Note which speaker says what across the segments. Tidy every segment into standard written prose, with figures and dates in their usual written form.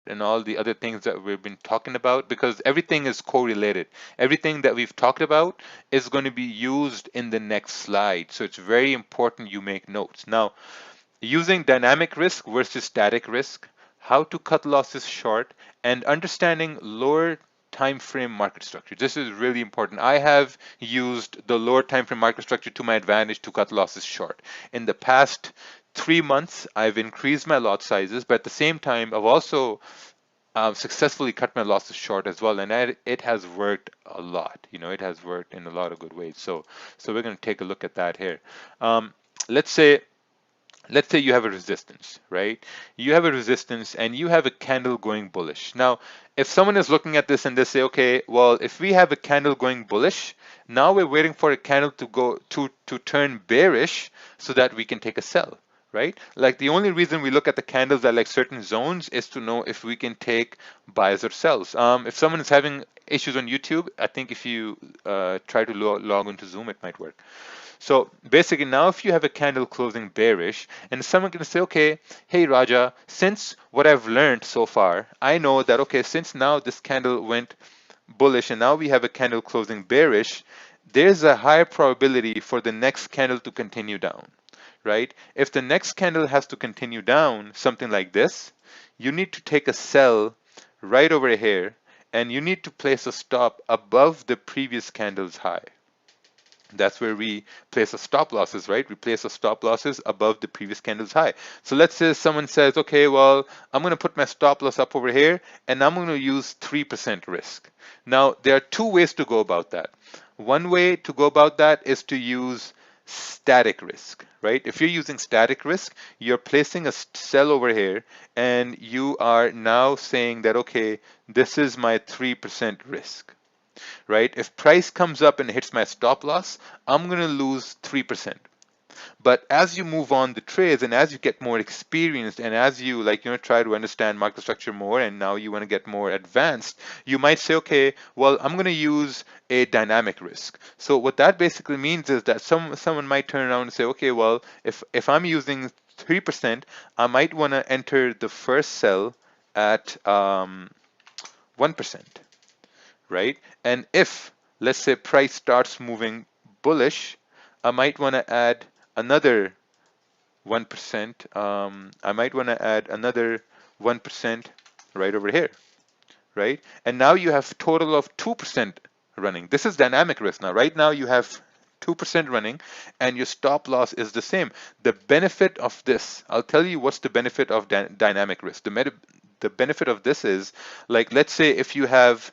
Speaker 1: and all the other things that we've been talking about, because everything is correlated. Everything that we've talked about is going to be used in the next slide. So it's very important you make notes. Now, using dynamic risk versus static risk, how to cut losses short, and understanding lower time frame market structure. This is really important. I have used the lower time frame market structure to my advantage to cut losses short. In the past 3 months, I've increased my lot sizes, but at the same time, I've also successfully cut my losses short as well, and it has worked a lot. It has worked in a lot of good ways. So we're going to take a look at that here. Um, let's say you have a resistance, right? You have a resistance and you have a candle going bullish. Now, if someone is looking at this and they say, okay, well, if we have a candle going bullish, now we're waiting for a candle to go to turn bearish so that we can take a sell, right? Like the only reason we look at the candles at like certain zones is to know if we can take buys or sells. If someone is having issues on YouTube, I think if you try to log into Zoom, it might work. So basically now if you have a candle closing bearish and someone can say, okay, hey Raja, since what I've learned so far, I know that, okay, since now this candle went bullish and now we have a candle closing bearish, there's a higher probability for the next candle to continue down, right? If the next candle has to continue down, something like this, you need to take a sell right over here and you need to place a stop above the previous candle's high. That's where we place a stop losses, right? We place a stop losses above the previous candle's high. So let's say someone says, okay, well, I'm going to put my stop loss up over here and I'm going to use 3% risk. Now, there are two ways to go about that. One way to go about that is to use static risk, right? If you're using static risk, you're placing a sell over here and you are now saying that, okay, this is my 3% risk, right? If price comes up and hits my stop loss, I'm going to lose 3%. But as you move on the trades and as you get more experienced and as you try to understand market structure more and now you want to get more advanced, you might say, okay, well, I'm going to use a dynamic risk. So what that basically means is that someone might turn around and say, okay, well, if I'm using 3%, I might want to enter the first sell at 1%. Right? And if, let's say, price starts moving bullish, I might want to add another 1%. I might want to add another 1% right over here, right? And now you have total of 2% running. This is dynamic risk now. Right now you have 2% running and your stop loss is the same. The benefit of this, I'll tell you what's the benefit of dynamic risk. The benefit of this is, like, let's say if you have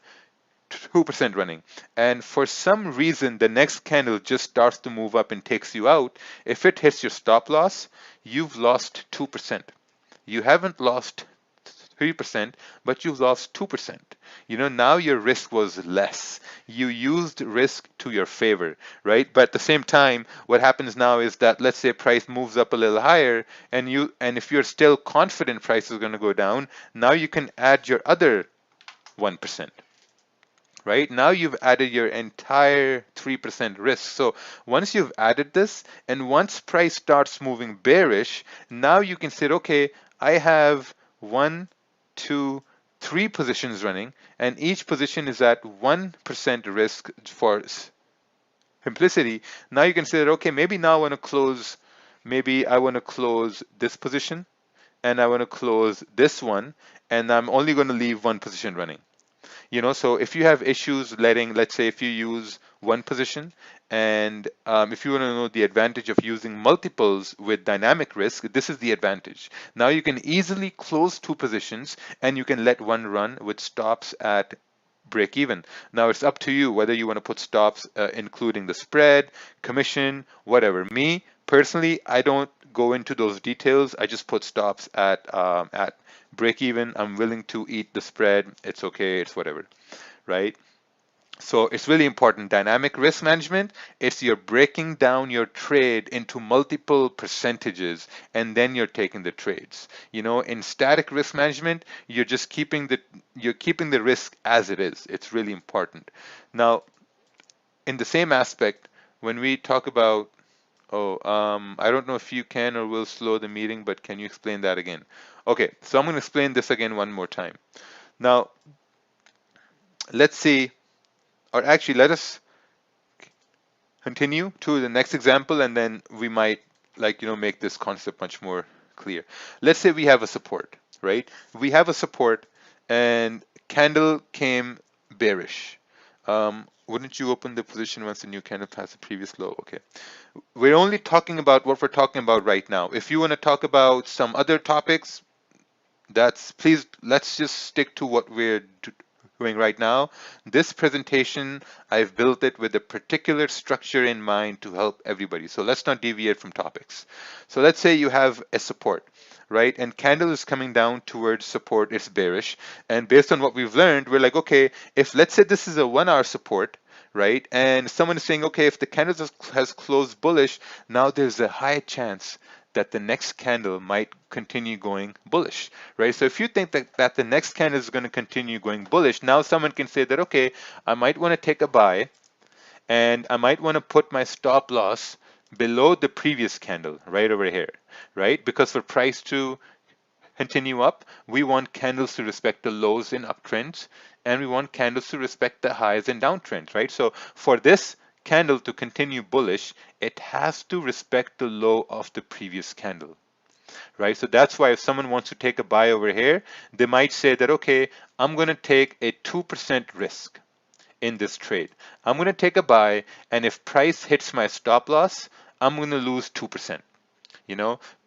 Speaker 1: 2% running and for some reason the next candle just starts to move up and takes you out, if it hits your stop loss, you've lost 2%. You haven't lost 3%, but you've lost 2%. Now your risk was less. You used risk to your favor, right? But at the same time, what happens now is that, let's say price moves up a little higher and if you're still confident price is going to go down, now you can add your other 1%. Right? Now you've added your entire 3% risk. So once you've added this and once price starts moving bearish, now you can say, okay, I have 1, 2, 3 positions running and each position is at 1% risk for simplicity. Now you can say that, okay, maybe now I want to close this position and I want to close this one and I'm only going to leave one position running. So if you have issues let's say if you use one position and if you want to know the advantage of using multiples with dynamic risk, this is the advantage. Now you can easily close 2 positions and you can let one run with stops at break even. Now it's up to you whether you want to put stops including the spread, commission, whatever. Me personally, I don't go into those details. I just put stops at break even. I'm willing to eat the spread. It's okay. It's whatever, right? So it's really important. Dynamic risk management, it's you're breaking down your trade into multiple percentages and then you're taking the trades. In static risk management, you're just keeping the risk as it is. It's really important. Now, in the same aspect, when we talk about Oh, I don't know if you can or will slow the meeting, but can you explain that again? Okay, so I'm going to explain this again one more time. Now, let's see, or actually, let us continue to the next example, and then we might, like, make this concept much more clear. Let's say we have a support, right? We have a support, and candle came bearish. Wouldn't you open the position once the new candle passed the previous low? Okay. We're only talking about what we're talking about right now. If you want to talk about some other topics, please, let's just stick to what we're doing right now. This presentation, I've built it with a particular structure in mind to help everybody. So let's not deviate from topics. So let's say you have a support, right? And candle is coming down towards support, it's bearish. And based on what we've learned, we're like, okay, if let's say this is a 1 hour support, right? And someone is saying, okay, if the candle has closed bullish, now there's a high chance that the next candle might continue going bullish, right? So if you think that the next candle is going to continue going bullish, now someone can say that, okay, I might want to take a buy and I might want to put my stop loss below the previous candle right over here, right? Because for price to continue up, we want candles to respect the lows in uptrends, and we want candles to respect the highs in downtrends, right? So for this candle to continue bullish, it has to respect the low of the previous candle, right? So that's why if someone wants to take a buy over here, they might say that, okay, I'm going to take a 2% risk in this trade. I'm going to take a buy, and if price hits my stop loss, I'm going to lose 2%.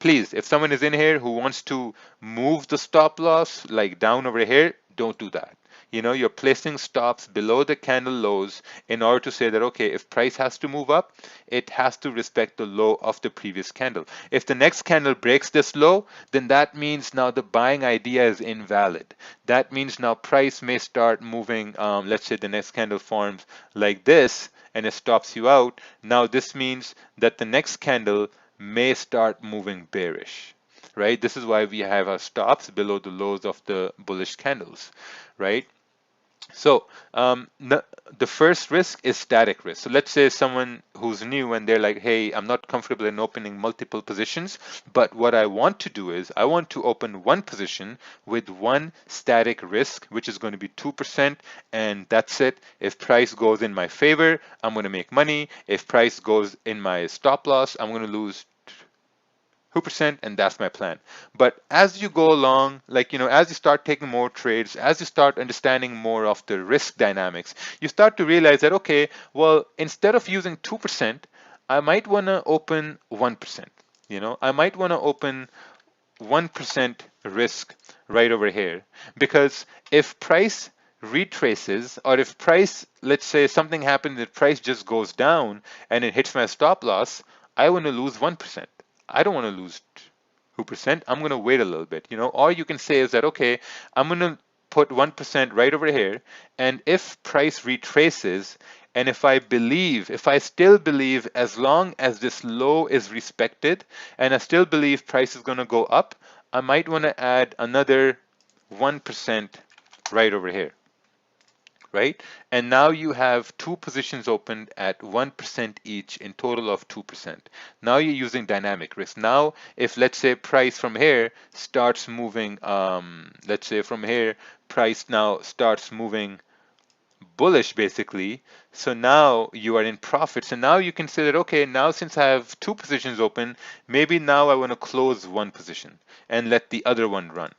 Speaker 1: Please, if someone is in here who wants to move the stop loss like down over here, don't do that. You're placing stops below the candle lows in order to say that, okay, if price has to move up, it has to respect the low of the previous candle. If the next candle breaks this low, then that means now the buying idea is invalid. That means now price may start moving, let's say the next candle forms like this and it stops you out. Now this means that the next candle may start moving bearish, right? This is why we have our stops below the lows of the bullish candles, right? So the first risk is static risk. So let's say someone who's new and they're like, hey, I'm not comfortable in opening multiple positions, but what I want to do is I want to open one position with one static risk, which is going to be 2%, and that's it. If price goes in my favor, I'm going to make money. If price goes in my stop loss, I'm going to lose 2%, and that's my plan. But as you go along, like, as you start taking more trades, as you start understanding more of the risk dynamics, you start to realize that, okay, well, instead of using 2%, I might want to open 1%. I might want to open 1% risk right over here, because if price retraces, or if price, let's say something happened that price just goes down and it hits my stop loss, I want to lose 1%. I don't want to lose 2%. I'm going to wait a little bit, or you can say is that, okay, I'm going to put 1% right over here, and if price retraces, and if I still believe, as long as this low is respected, and I still believe price is going to go up, I might want to add another 1% right over here, right? And now you have two positions opened at 1% each, in total of 2%. Now you're using dynamic risk. Now, if let's say price from here starts moving, let's say from here, price now starts moving bullish basically. So now you are in profit. So now you can say that, okay, now since I have two positions open, maybe now I want to close one position and let the other one run,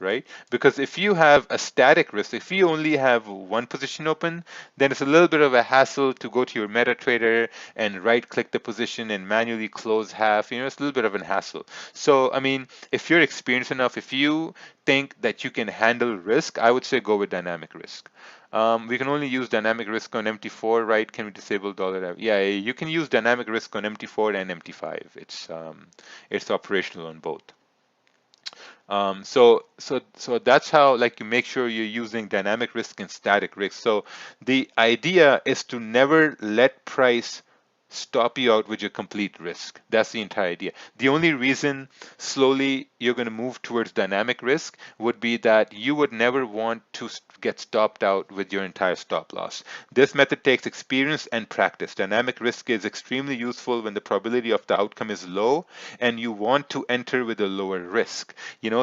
Speaker 1: right? Because if you have a static risk, if you only have one position open, then it's a little bit of a hassle to go to your MetaTrader and right click the position and manually close half. It's a little bit of a hassle. So, I mean, if you're experienced enough, if you think that you can handle risk, I would say go with dynamic risk. We can only use dynamic risk on MT4, right? Can we disable dollar? Yeah, you can use dynamic risk on MT4 and MT5. It's operational on both. So that's how, like, you make sure you're using dynamic risk and static risk. So the idea is to never let price stop you out with your complete risk. That's the entire idea. The only reason slowly you're going to move towards dynamic risk would be that you would never want to get stopped out with your entire stop loss. This method takes experience and practice. Dynamic risk is extremely useful when the probability of the outcome is low and you want to enter with a lower risk.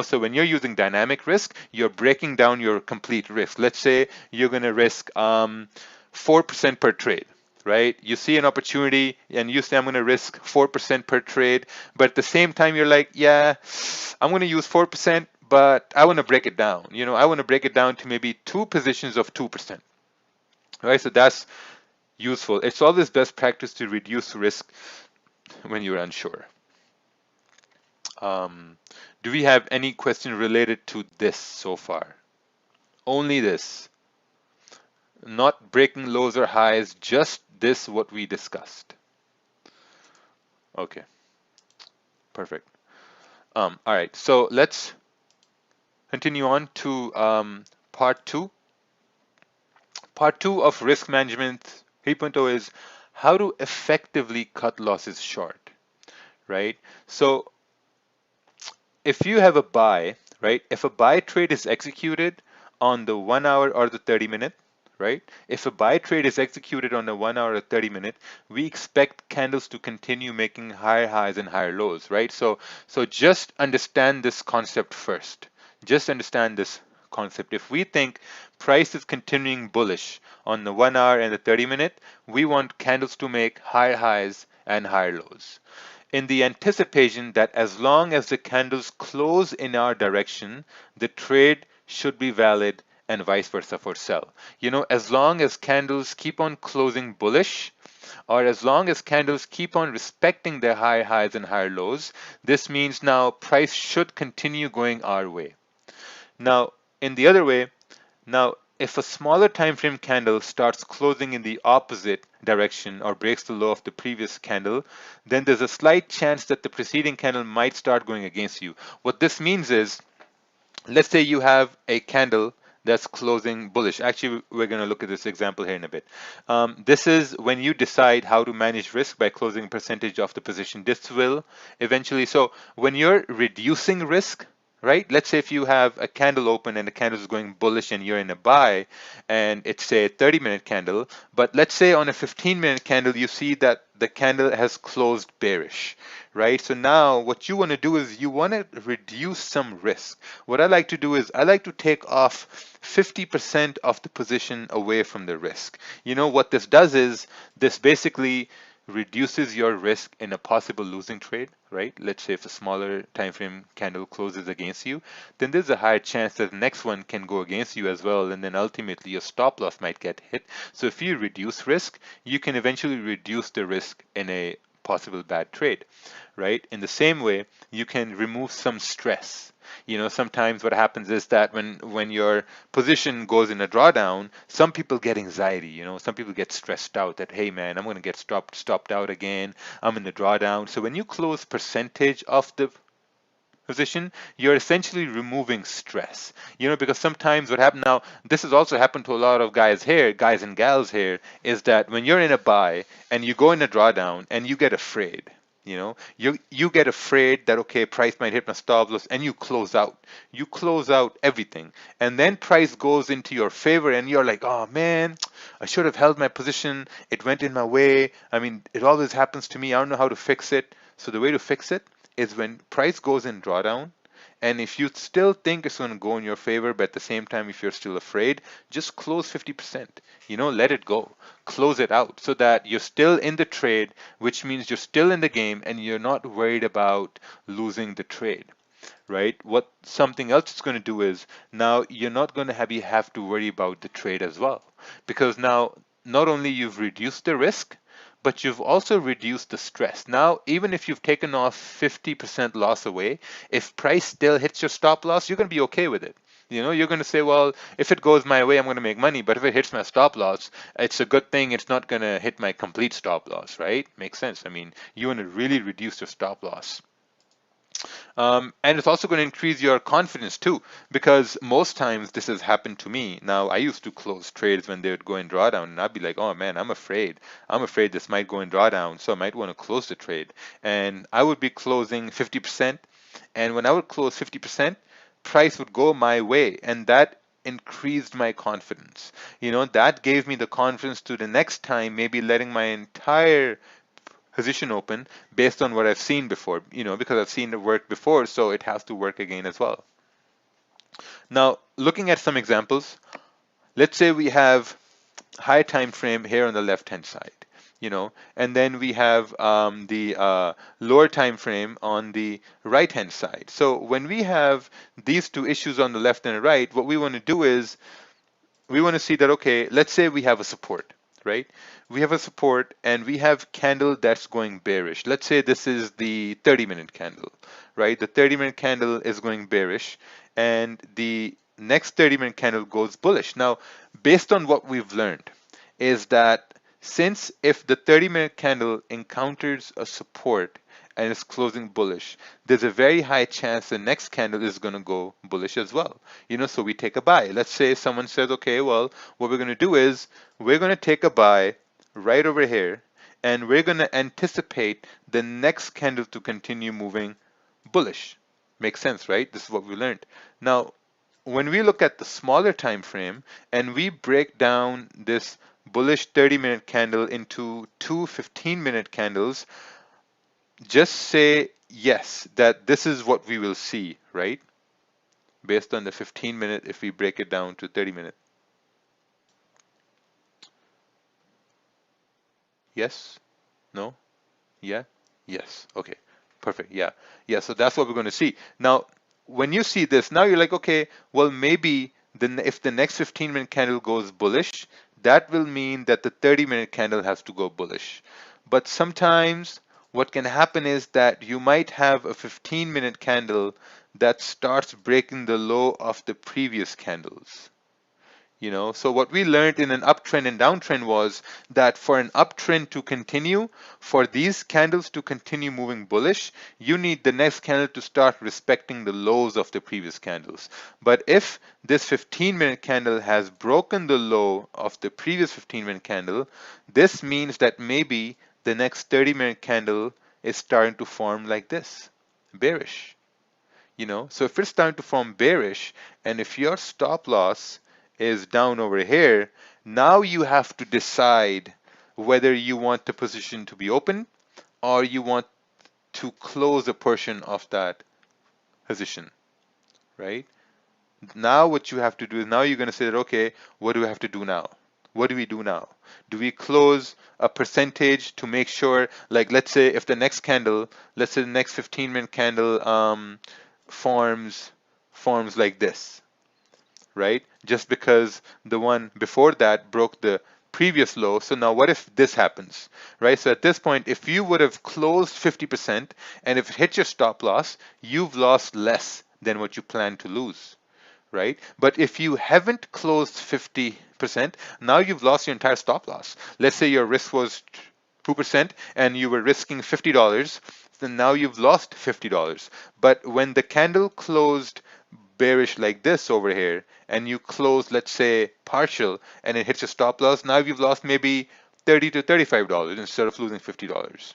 Speaker 1: So when you're using dynamic risk, you're breaking down your complete risk. Let's say you're going to risk 4% per trade, right? You see an opportunity and you say, I'm going to risk 4% per trade. But at the same time, you're like, yeah, I'm going to use 4%, but I want to break it down. I want to break it down to maybe two positions of 2%, right? So that's useful. It's always best practice to reduce risk when you're unsure. Do we have any question related to this so far? Only this. Not breaking lows or highs, just this what we discussed. Okay, perfect. All right, so let's continue on to part two. Part two of risk management 3.0 is how to effectively cut losses short, right? So if you have a buy, right? If a buy trade is executed on the 1 hour or the 30-minute, right? If a buy trade is executed on the 1 hour or 30-minute, we expect candles to continue making higher highs and higher lows, right? So just understand this concept first. Just understand this concept. If we think price is continuing bullish on the 1 hour and the 30-minute, we want candles to make higher highs and higher lows, in the anticipation that as long as the candles close in our direction, the trade should be valid, and vice versa for sell. As long as candles keep on closing bullish, or as long as candles keep on respecting their higher highs and higher lows, this means now price should continue going our way. Now, in the other way, now, if a smaller time frame candle starts closing in the opposite direction or breaks the low of the previous candle, then there's a slight chance that the preceding candle might start going against you. What this means is, let's say you have a candle that's closing bullish. Actually, we're going to look at this example here in a bit. This is when you decide how to manage risk by closing a percentage of the position. This will eventually, so when you're reducing risk, right? Let's say if you have a candle open and the candle is going bullish and you're in a buy and it's a 30-minute candle, but let's say on a 15-minute candle, you see that the candle has closed bearish, right? So now what you want to do is you want to reduce some risk. What I like to do is I like to take off 50% of the position away from the risk. What this does is this basically reduces your risk in a possible losing trade, right? Let's say if a smaller time frame candle closes against you, then there's a higher chance that the next one can go against you as well, and then ultimately your stop loss might get hit. So if you reduce risk, you can eventually reduce the risk in a possible bad trade, right? In the same way, you can remove some stress. Sometimes what happens is that when your position goes in a drawdown, some people get anxiety. Some people get stressed out that, hey man, I'm going to get stopped out again. I'm in the drawdown. So when you close percentage of the position, you're essentially removing stress. Because sometimes what happens now, this has also happened to a lot of guys and gals here, is that when you're in a buy and you go in a drawdown and you get afraid, you get afraid that, okay, price might hit my stop loss, and you close out. You close out everything, and then price goes into your favor, and you're like, oh man, I should have held my position. It went in my way. I mean, it always happens to me. I don't know how to fix it. So the way to fix it is when price goes in drawdown, and if you still think it's going to go in your favor, but at the same time, if you're still afraid, just close 50%. Let it go. Close it out so that you're still in the trade, which means you're still in the game and you're not worried about losing the trade, right? What something else is going to do is now you're not going to have to worry about the trade as well, because now not only you've reduced the risk, but you've also reduced the stress. Now, even if you've taken off 50% loss away, if price still hits your stop loss, you're going to be okay with it. You're going to say, well, if it goes my way, I'm going to make money. But if it hits my stop loss, it's a good thing it's not going to hit my complete stop loss, right? Makes sense. I mean, you want to really reduce your stop loss. And it's also going to increase your confidence too, because most times this has happened to me. Now, I used to close trades when they would go in drawdown, and I'd be like, oh man, I'm afraid. I'm afraid this might go in drawdown, so I might want to close the trade. And I would be closing 50%, and when I would close 50%, price would go my way, and that increased my confidence. That gave me the confidence to the next time, maybe letting my entire position open based on what I've seen before, because I've seen it work before, so it has to work again as well. Now, looking at some examples, let's say we have high time frame here on the left hand side, and then we have the lower time frame on the right hand side. So when we have these two issues on the left and the right, what we want to do is we want to see that, okay, let's say we have a support, right? We have a support and we have candle that's going bearish. Let's say this is the 30-minute candle, right? The 30-minute candle is going bearish and the next 30-minute candle goes bullish. Now, based on what we've learned is that since if the 30-minute candle encounters a support and is closing bullish, there's a very high chance the next candle is going to go bullish as well. So we take a buy. Let's say someone says, okay, well, what we're going to do is we're going to take a buy right over here, and we're going to anticipate the next candle to continue moving bullish. Makes sense, right? This is what we learned. Now, when we look at the smaller time frame and we break down this bullish 30-minute candle into two 15-minute candles, just say yes, that this is what we will see, right? Based on the 15-minute, if we break it down to 30-minute. Yes? No? Yeah? Yes. Okay. Perfect. Yeah. Yeah. So that's what we're going to see. Now, when you see this, now you're like, okay, well, maybe if the next 15-minute candle goes bullish, that will mean that the 30-minute candle has to go bullish. But sometimes what can happen is that you might have a 15-minute candle that starts breaking the low of the previous candles. So what we learned in an uptrend and downtrend was that for an uptrend to continue, for these candles to continue moving bullish, you need the next candle to start respecting the lows of the previous candles. But if this 15-minute candle has broken the low of the previous 15-minute candle, this means that maybe the next 30-minute candle is starting to form like this, bearish. So if it's starting to form bearish, and if your stop loss is down over here, now you have to decide whether you want the position to be open or you want to close a portion of that position, right? Now what you have to do is now you're going to say that, okay, what do we have to do now? What do we do now? Do we close a percentage to make sure, like let's say if the next candle, let's say the next 15-minute candle forms like this, right? Just because the one before that broke the previous low. So now what if this happens, right? So at this point, if you would have closed 50% and if it hit your stop loss, you've lost less than what you plan to lose, right? But if you haven't closed 50%, now you've lost your entire stop loss. Let's say your risk was 2% and you were risking $50, then now you've lost $50. But when the candle closed bearish like this over here and you close, let's say, partial and it hits your stop loss, now you've lost maybe $30 to $35 instead of losing $50.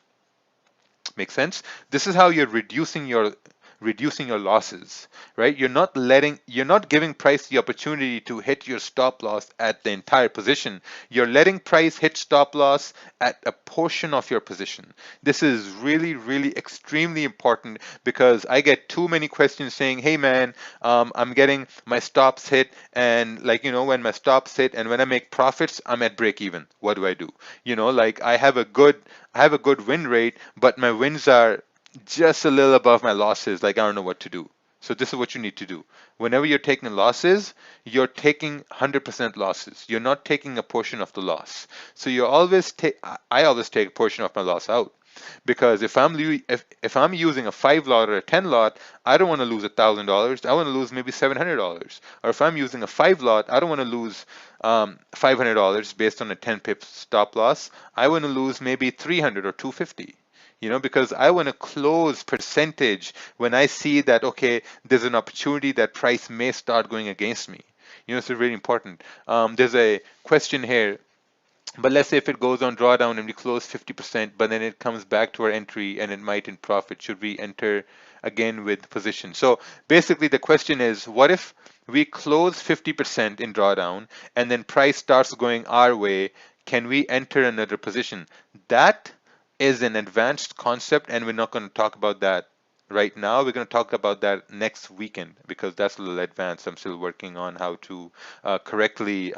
Speaker 1: Make sense? This is how you're reducing your losses, right? You're not giving price the opportunity to hit your stop loss at the entire position. You're letting price hit stop loss at a portion of your position. This is really, really extremely important because I get too many questions saying, hey man, I'm getting my stops hit, and when my stops hit and when I make profits, I'm at break even. What do I do? Like I have a good win rate, but my wins are just a little above my losses. Like I don't know what to do. So this is what you need to do. Whenever you're taking losses, you're taking 100% losses. You're not taking a portion of the loss. So you always take. I always take a portion of my loss out, because if I'm using a 5 lot or a 10 lot, I don't want to lose $1,000. I want to lose maybe $700. Or if I'm using a 5 lot, I don't want to lose $500 based on a 10 pips stop loss. I want to lose maybe 300 or 250. because I want to close percentage when I see that, okay, there's an opportunity that price may start going against me. So really important. There's a question here, but let's say if it goes on drawdown and we close 50%, but then it comes back to our entry and it might in profit, should we enter again with position? So basically the question is, what if we close 50% in drawdown and then price starts going our way? Can we enter another position? That is an advanced concept, and we're not going to talk about that right now. We're going to talk about that next weekend because that's a little advanced. I'm still working on how to correctly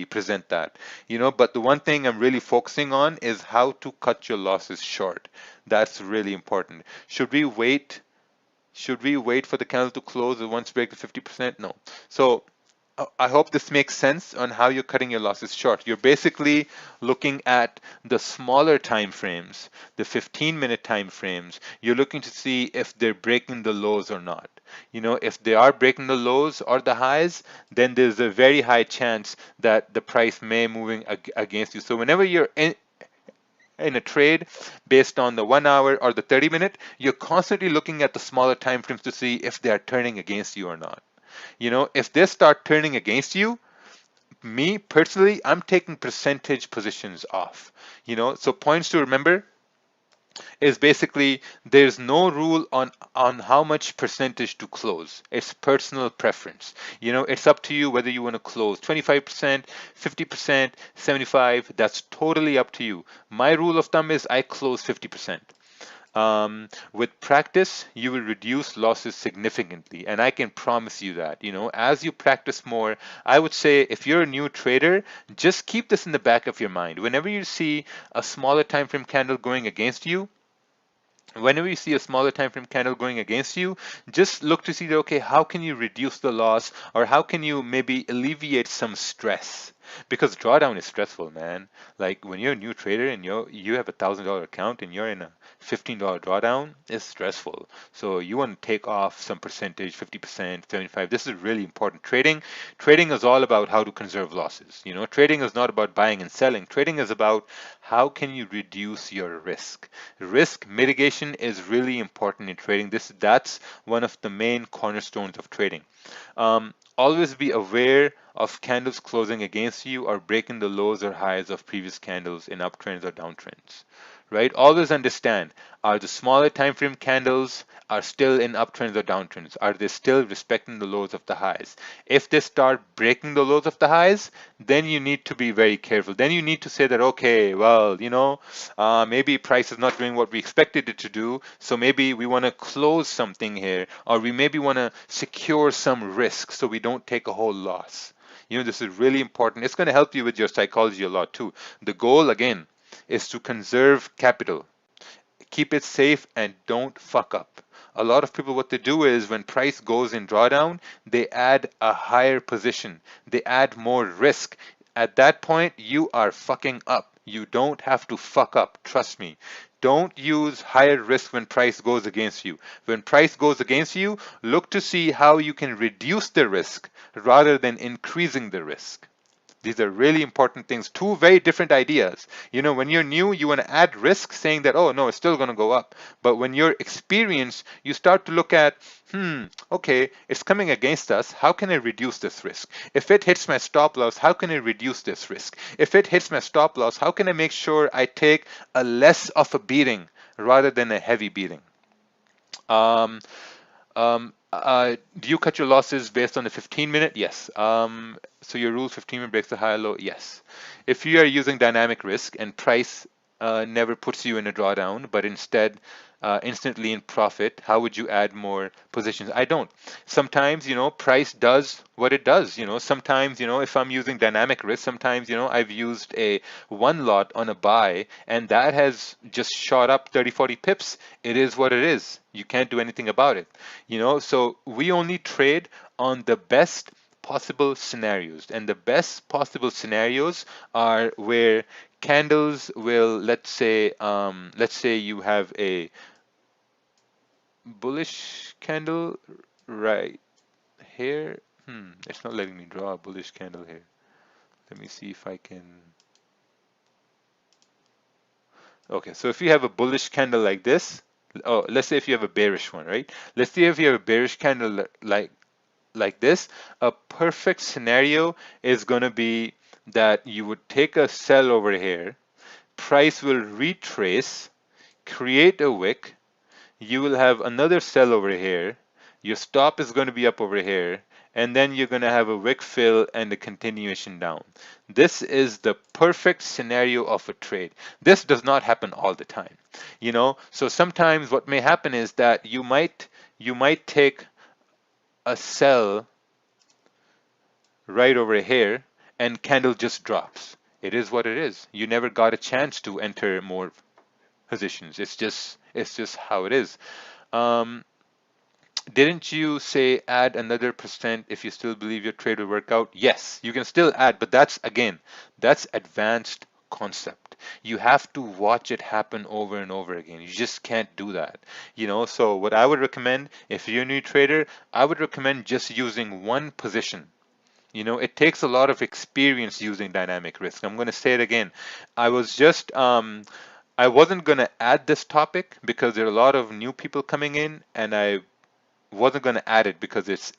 Speaker 1: present that. But the one thing I'm really focusing on is how to cut your losses short. That's really important. Should we wait for the candle to close and once break the 50%? No. So I hope this makes sense on how you're cutting your losses short. You're basically looking at the smaller time frames, the 15-minute time frames. You're looking to see if they're breaking the lows or not. If they are breaking the lows or the highs, then there's a very high chance that the price may moving against you. So whenever you're in a trade based on the 1 hour or the 30-minute, you're constantly looking at the smaller time frames to see if they are turning against you or not. If they start turning against you, me personally, I'm taking percentage positions off. So points to remember is basically there's no rule on how much percentage to close. It's personal preference. It's up to you whether you want to close 25%, 50%, 75. That's totally up to you. My rule of thumb is I close 50%. With practice, you will reduce losses significantly, and I can promise you that. As you practice more, I would say if you're a new trader, just keep this in the back of your mind. Whenever you see a smaller time frame candle going against you, whenever you see a smaller time frame candle going against you, just look to see that, okay, how can you reduce the loss, or how can you maybe alleviate some stress? Because drawdown is stressful, man. Like when you're a new trader and you have $1,000 account and you're in a $15 drawdown, it's stressful. So you want to take off some percentage, 50%, 75. This is really important. Trading is all about how to conserve losses. Trading is not about buying and selling. Trading is about how can you reduce your risk. Risk mitigation is really important in trading. That's one of the main cornerstones of trading. Always be aware of candles closing against you or breaking the lows or highs of previous candles in uptrends or downtrends. Right? Always understand, are the smaller time frame candles are still in uptrends or downtrends? Are they still respecting the lows of the highs? If they start breaking the lows of the highs, then you need to be very careful. Then you need to say that, okay, well, maybe price is not doing what we expected it to do, so maybe we want to close something here, or we maybe want to secure some risk so we don't take a whole loss. This is really important. It's going to help you with your psychology a lot too. The goal, again, is to conserve capital. Keep it safe and don't fuck up. A lot of people, what they do is when price goes in drawdown, they add a higher position. They add more risk. At that point, you are fucking up. You don't have to fuck up. Trust me. Don't use higher risk when price goes against you. When price goes against you, look to see how you can reduce the risk rather than increasing the risk. These are really important things. Two very different ideas. When you're new, you want to add risk saying that, oh, no, it's still going to go up. But when you're experienced, you start to look at, okay, it's coming against us. How can I reduce this risk? If it hits my stop loss, how can I reduce this risk? If it hits my stop loss, how can I make sure I take a less of a beating rather than a heavy beating? Um, do you cut your losses based on the 15-minute? Yes. So your rule 15-minute breaks the high low? Yes. If you are using dynamic risk and price never puts you in a drawdown, but instead instantly in profit, how would you add more positions? I don't. Sometimes, price does what it does. Sometimes, if I'm using dynamic risk, sometimes, I've used a one lot on a buy and that has just shot up 30, 40 pips. It is what it is. You can't do anything about it. So we only trade on the best possible scenarios, and the best possible scenarios are where candles will, let's say you have a bullish candle right here. It's not letting me draw a bullish candle here. Let me see if I can. Okay, so if you have a bullish candle like this, oh, let's say if you have a bearish one, right? Let's say if you have a bearish candle like this, a perfect scenario is going to be that you would take a sell over here, price will retrace, create a wick, you will have another sell over here, your stop is going to be up over here, and then you're going to have a wick fill and a continuation down. This is the perfect scenario of a trade. This does not happen all the time, so sometimes what may happen is that you might take a sell right over here and candle just drops. It is what it is. You never got a chance to enter more positions. It's just how it is. um, Didn't you say add another percent if you still believe your trade will work out? Yes, you can still add, but that's advanced concept. You have to watch it happen over and over again. You just can't do that. So what I would recommend, if you're a new trader, I would recommend just using one position. It takes a lot of experience using dynamic risk. I'm going to say it again. I was just I wasn't going to add this topic because there are a lot of new people coming in, and I wasn't going to add it because it's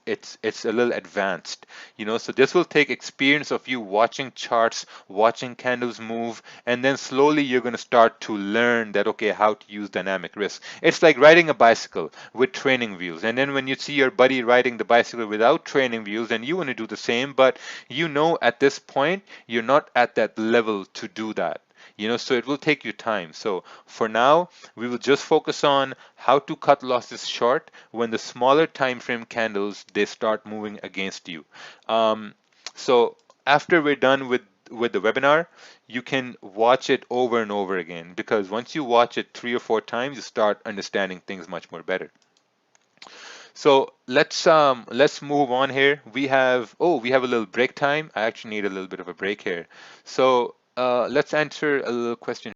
Speaker 1: a little advanced. So this will take experience of you watching charts, watching candles move, and then slowly you're going to start to learn that, okay, how to use dynamic risk. It's like riding a bicycle with training wheels, and then when you see your buddy riding the bicycle without training wheels, then you want to do the same, but at this point you're not at that level to do that. So it will take you time. So for now, we will just focus on how to cut losses short when the smaller time frame candles they start moving against you. Um, so after we're done with the webinar, you can watch it over and over again, because once you watch it 3 or 4 times, you start understanding things much more better. So let's move on here. We have a little break time. I actually need a little bit of a break here. So let's answer a little question